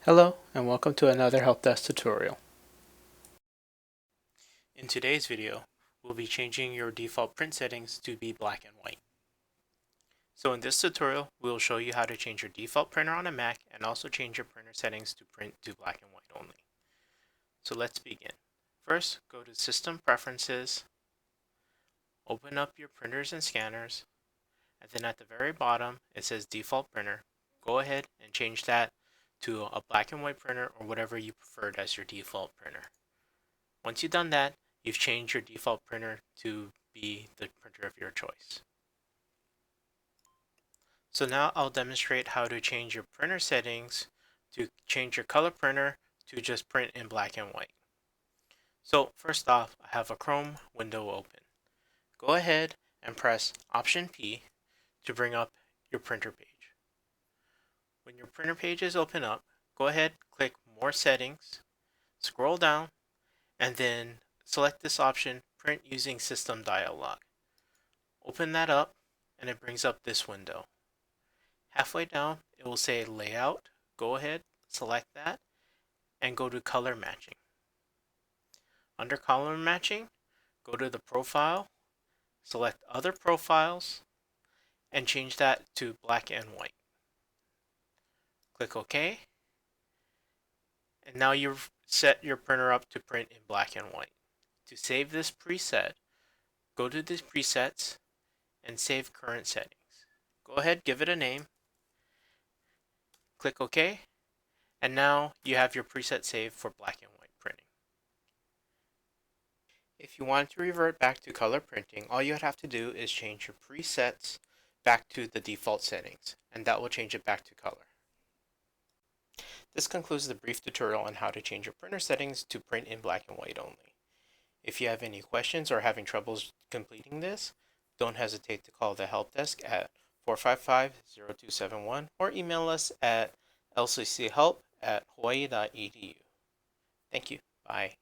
Hello, and welcome to another Help Desk tutorial. In today's video, we'll be changing your default print settings to be black and white. So in this tutorial, we'll show you how to change your default printer on a Mac and also change your printer settings to print to black and white only. So let's begin. First, go to System Preferences, open up your printers and scanners, and then at the very bottom, it says Default Printer. Go ahead and change that to a black and white printer or whatever you preferred as your default printer. Once you've done that, you've changed your default printer to be the printer of your choice. So now I'll demonstrate how to change your printer settings to change your color printer to just print in black and white. So first off, I have a Chrome window open. Go ahead and press Option P to bring up your printer page. When your printer page is open up, go ahead, click More Settings, scroll down, and then select this option, Print Using System Dialog. Open that up, and it brings up this window. Halfway down, it will say Layout. Go ahead, select that, and go to Color Matching. Under Color Matching, go to the Profile, select Other Profiles, and change that to black and white. Click OK, and now you've set your printer up to print in black and white. To save this preset, go to these presets and save current settings. Go ahead, give it a name, click OK, and now you have your preset saved for black and white printing. If you want to revert back to color printing, all you would have to do is change your presets back to the default settings, and that will change it back to color. This concludes the brief tutorial on how to change your printer settings to print in black and white only. If you have any questions or having troubles completing this, don't hesitate to call the help desk at 455-0271 or email us at lcchelp@hawaii.edu. Thank you. Bye.